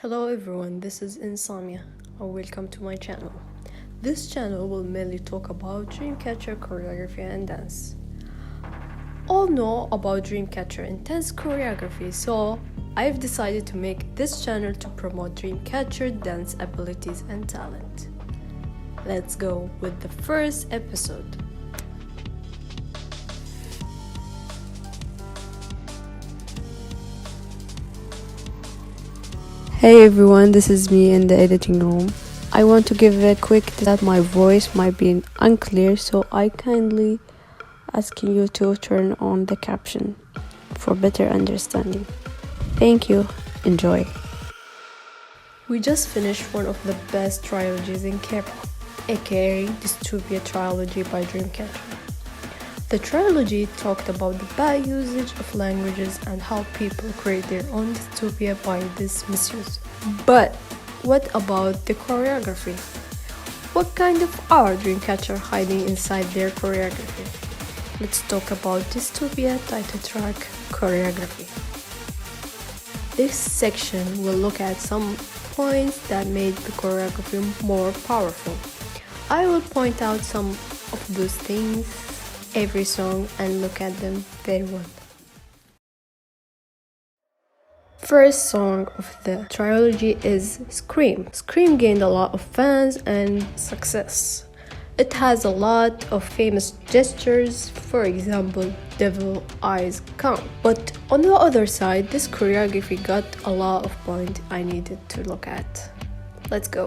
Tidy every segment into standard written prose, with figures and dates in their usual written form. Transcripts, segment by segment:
Hello everyone, this is Insomnia, and welcome to my channel. This channel will mainly talk about Dreamcatcher choreography and dance. All know about Dreamcatcher intense choreography, so I've decided to make this channel to promote Dreamcatcher dance abilities and talent. Let's go with the first episode. Hey everyone, this is me in the editing room. I want to give a quick that my voice might be unclear, so I kindly asking you to turn on the caption for better understanding. Thank you. Enjoy. We just finished one of the best trilogies in K-pop, aka Dystopia Trilogy by Dreamcatcher. The trilogy talked about the bad usage of languages and how people create their own dystopia by this misuse. But what about the choreography? What kind of art Dreamcatcher hiding inside their choreography? Let's talk about Dystopia title track choreography. This section will look at some points that made the choreography more powerful. I will point out some of those things every song and look at them very well. First song of the trilogy is Scream. Scream gained a lot of fans and success. It has a lot of famous gestures, for example, Devil Eyes Count. But on the other side, this choreography got a lot of points I needed to look at. Let's go.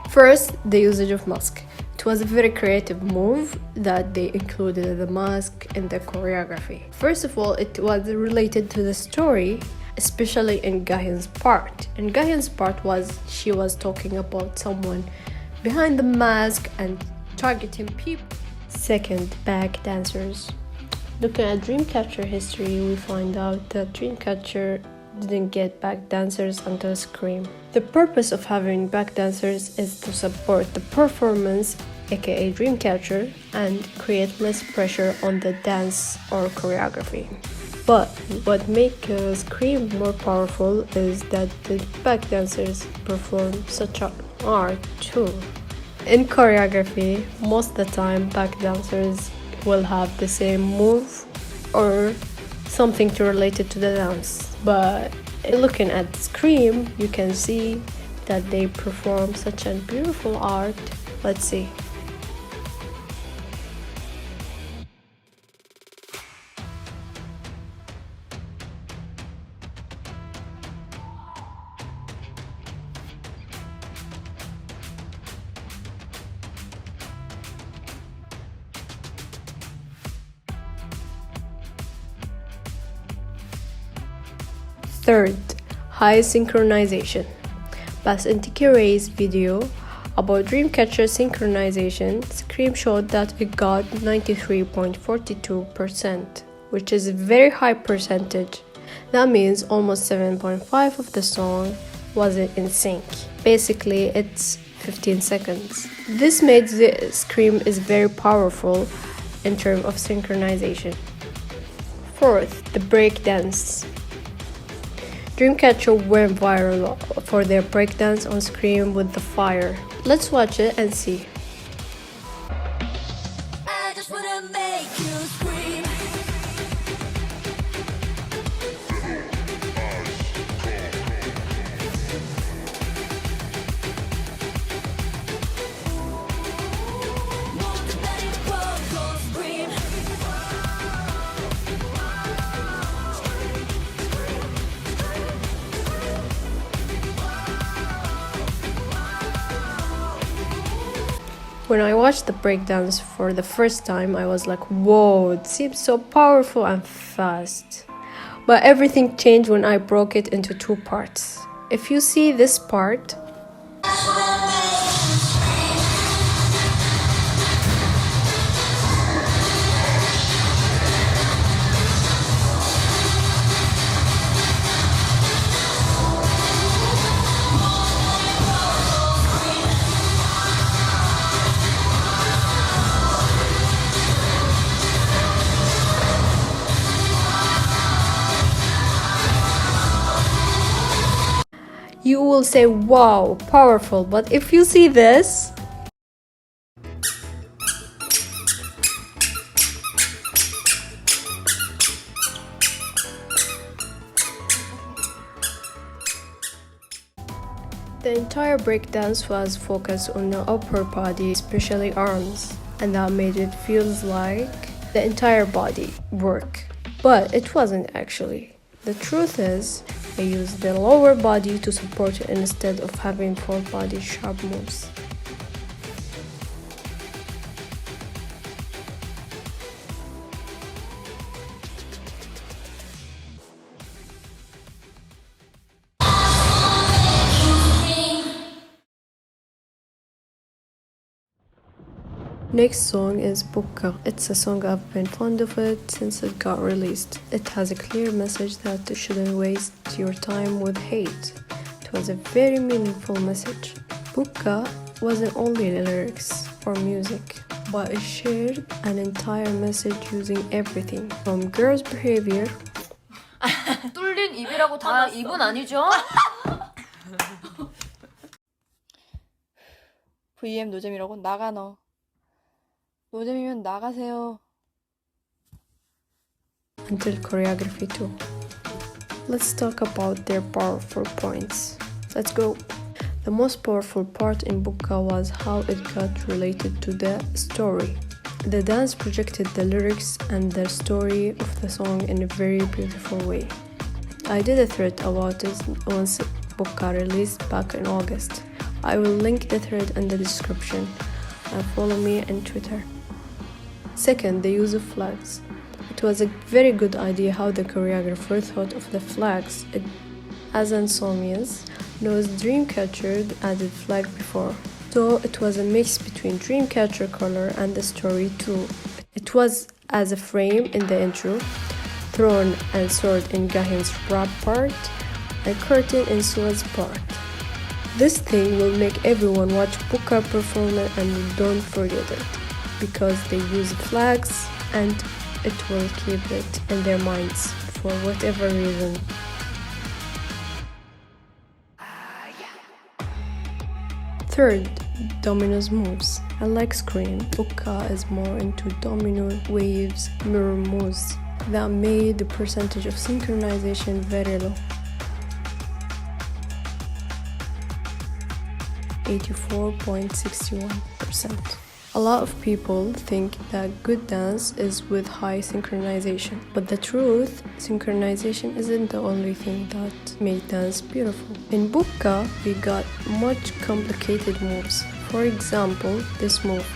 First, the usage of mask. It was a very creative move that they included the mask in the choreography. First of all, it was related to the story, especially in Gahyun's part. In Gahyun's part she was talking about someone behind the mask and targeting people. Second, back dancers. Looking at Dreamcatcher history, we find out that Dreamcatcher didn't get back dancers until Scream. The purpose of having back dancers is to support the performance, aka Dreamcatcher, and create less pressure on the dance or choreography. But what makes Scream more powerful is that the back dancers perform such an art too. In choreography, most of the time back dancers will have the same move or something to relate it to the dance. But looking at Scream, you can see that they perform such a beautiful art. Let's see. Third, high synchronization. Based in TK Ray's video about Dreamcatcher synchronization, Scream showed that it got 93.42%, which is a very high percentage. That means almost 7.5 of the song wasn't in sync. Basically, it's 15 seconds. This made the Scream is very powerful in terms of synchronization. Fourth, the breakdance. Dreamcatcher went viral for their breakdance on Scream with the fire. Let's watch it and see. I just wanna make you scream. Want the body to go scream. When I watched the breakdance for the first time, I was like, whoa, it seems so powerful and fast. But everything changed when I broke it into two parts. If you see this part, you will say, wow, powerful. But if you see this, the entire breakdance was focused on the upper body, especially arms, and that made it feels like the entire body work. But it wasn't actually. The truth is, I used the lower body to support it instead of having full body sharp moves. Next song is Bukka. It's a song I've been fond of it since it got released. It has a clear message that you shouldn't waste your time with hate. It was a very meaningful message. Bukka wasn't only lyrics or music, but it shared an entire message using everything from girls' behavior 뚫린 입이라고 다 입은 아니죠? VM 노잼이라고? 나가 너. 노잼이면 나가세요. until choreography too. Let's talk about their powerful points. Let's go. The most powerful part in Bukka was how it got related to the story. The dance projected the lyrics and the story of the song in a very beautiful way. I did a thread about it once Bukka released back in August. I will link the thread in the description and follow me on Twitter. Second, the use of flags. It was a very good idea how the choreographer thought of the flags. As Ansomias knows, Dreamcatcher added flag before, so it was a mix between Dreamcatcher color and the story too. It was as a frame in the intro, throne and sword in Gahin's rap part, and curtain in Sua's part. This thing will make everyone watch Bukka perform it and don't forget it, because they use flags and it will keep it in their minds for whatever reason. Third, Domino's moves. Unlike Scream, Bukka is more into domino waves, mirror moves that made the percentage of synchronization very low. 84.61%. A lot of people think that good dance is with high synchronization, but the truth, synchronization isn't the only thing that makes dance beautiful. In Bukka, we got much complicated moves. For example, this move.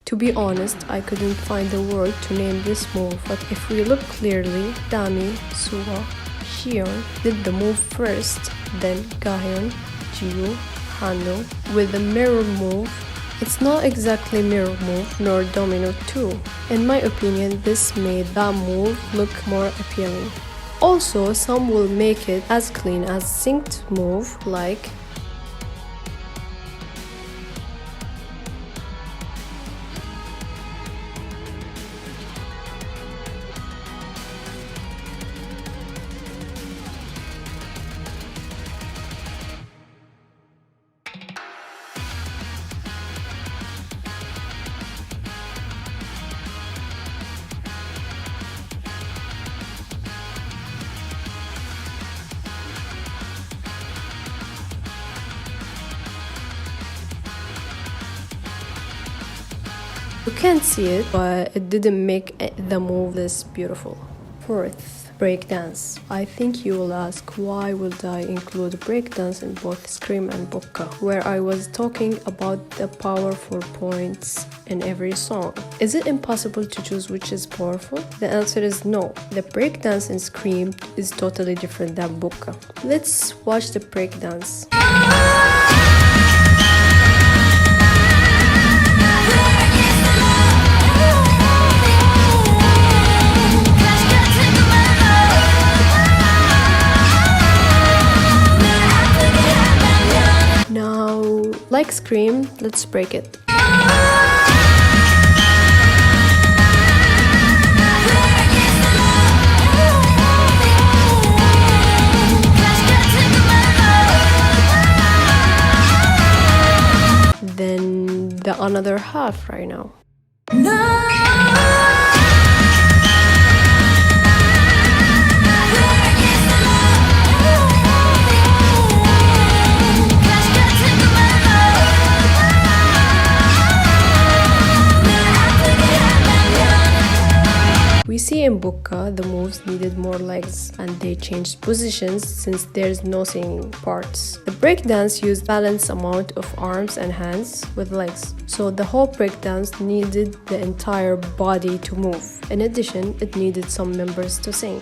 To be honest, I couldn't find the word to name this move, but if we look clearly, Dami, Sua, Shion did the move first, then Gahyun, Jiwoo, Hano with the mirror move. It's not exactly mirror move nor domino too. In my opinion, this made that move look more appealing. Also, some will make it as clean as synced move like you can't see it, but it didn't make the move this beautiful. Fourth, breakdance. I think you will ask why would I include breakdance in both Scream and Bukka, where I was talking about the powerful points in every song. Is it impossible to choose which is powerful? The answer is no. The breakdance in Scream is totally different than Bukka. Let's watch the breakdance. Like Scream, let's break it. another half right now. We see in Bukka the moves needed more legs and they changed positions since there's no singing parts. The breakdance used balanced amount of arms and hands with legs, so the whole breakdance needed the entire body to move. In addition, it needed some members to sing.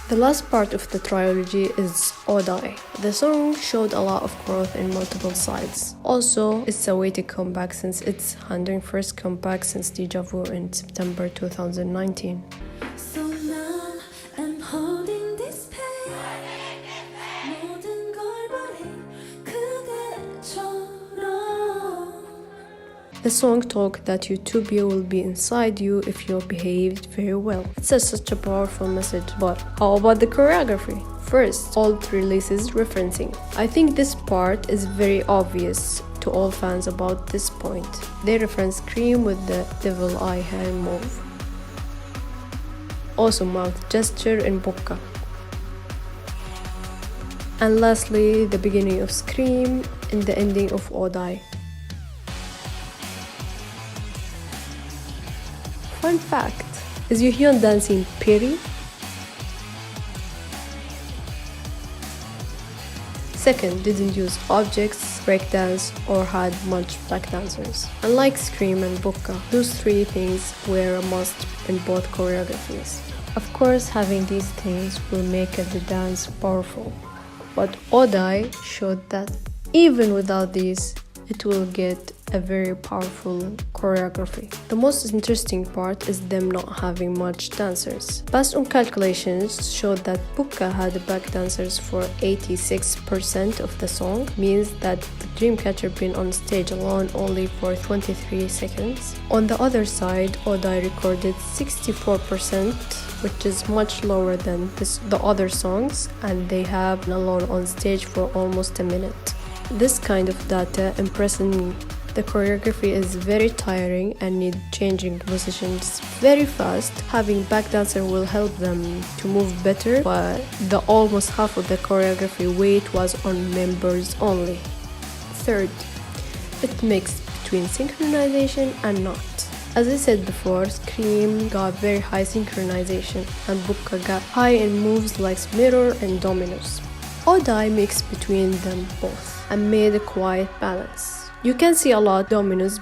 The last part of the trilogy is Odai. The song showed a lot of growth in multiple sides. Also, it's a way to come back since it's 101st comeback since Deja Vu in September 2019. So now I'm holding this pain 모든 걸 버린 그대처럼 The song talked that Utopia will be inside you if you behaved very well. It's such a powerful message, but how about the choreography? First, old releases referencing. I think this part is very obvious to all fans about this point. They reference Cream with the devil eye hand move. Also mouth gesture in Bukka. And lastly, the beginning of Scream and the ending of Odai. Fun fact, is Yuhyun dancing Piri? Second, didn't use objects, breakdance, or had much black dancers. Unlike Scream and Bukka, those three things were a must in both choreographies. Of course, having these things will make the dance powerful, but Odai showed that even without these, it will get a very powerful choreography. The most interesting part is them not having much dancers. Based on calculations showed that Bukka had back dancers for 86% of the song, means that the Dreamcatcher been on stage alone only for 23 seconds. On the other side, Odai recorded 64%, which is much lower than the other songs, and they have been alone on stage for almost a minute. This kind of data impressed me. The choreography is very tiring and need changing positions very fast. Having back dancer will help them to move better, but the almost half of the choreography weight was on members only. Third, it mixed between synchronization and not. As I said before, Scream got very high synchronization and Bukka got high in moves like Mirror and Dominus. Odai mixed between them both and made a quiet balance. You can see a lot Dominus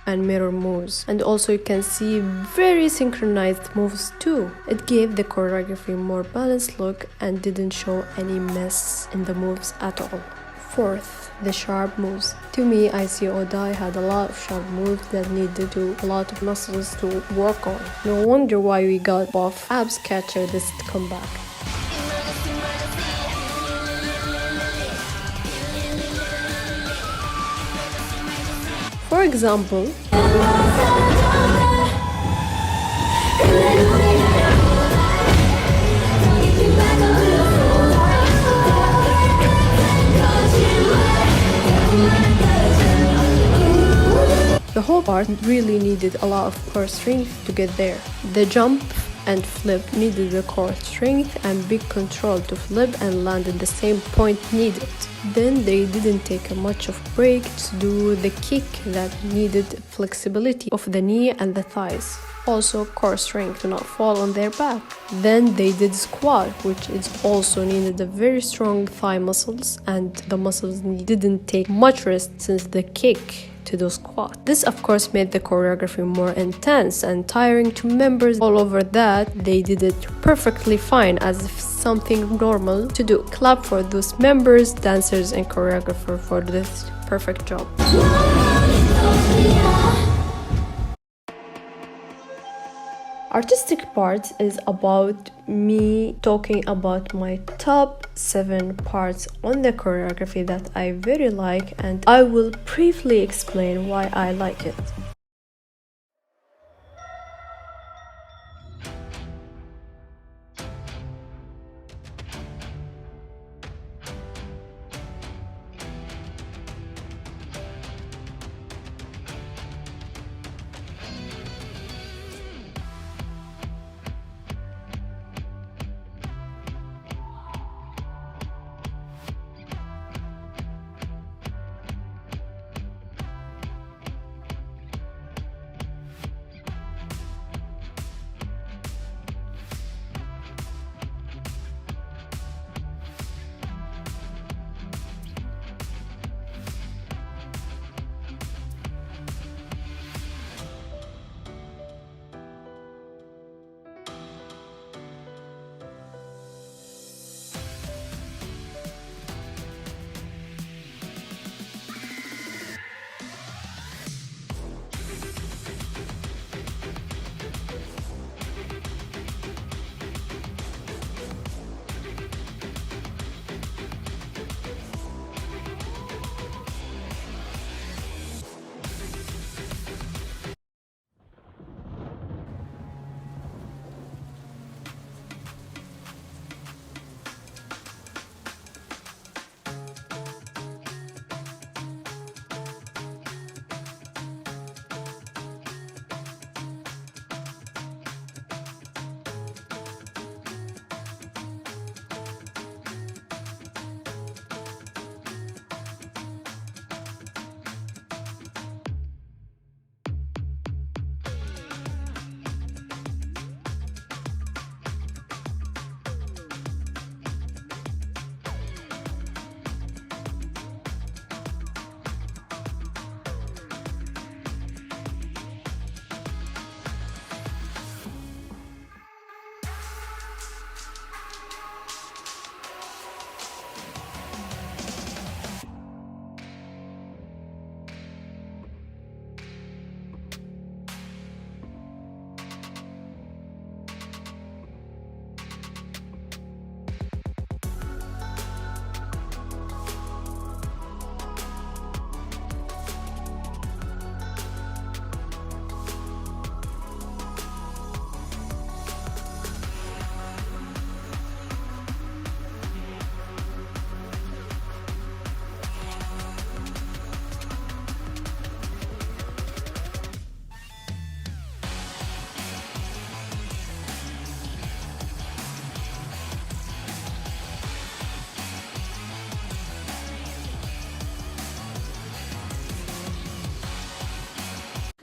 and Mirror moves, and also you can see very synchronized moves too. It gave the choreography more balanced look and didn't show any mess in the moves at all. Fourth, the sharp moves. To me, I see Odai had a lot of sharp moves that needed a lot of muscles to work on. No wonder why we got buff abs catcher this comeback. For example, the whole part really needed a lot of core strength to get there. The jump and flip needed the core strength and big control to flip and land at the same point needed. Then they didn't take much of break to do the kick that needed flexibility of the knee and the thighs. Also core strength to not fall on their back. Then they did squat, which is also needed a very strong thigh muscles, and the muscles didn't take much rest since the kick to do squat. This of course made the choreography more intense and tiring to members. All over that, they did it perfectly fine as if something normal to do. Clap for those members, dancers and choreographer for this perfect job. Artistic part is about me talking about my top 7 parts on the choreography that I very like, and I will briefly explain why I like it.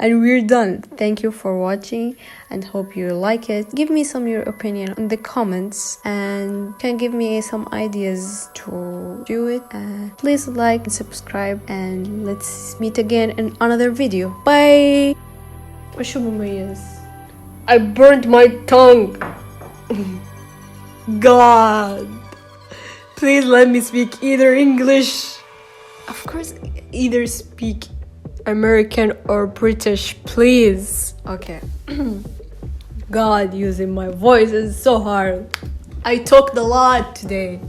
And we're done. Thank you for watching and hope you like it. Give me some your opinion in the comments and can give me some ideas to do it. Please like and subscribe and let's meet again in another video. Bye. وشو مميز؟ I burnt my tongue. God. Please let me speak either English. Of course, either speak American or British, please. Okay. God, using my voice is so hard. I talked a lot today.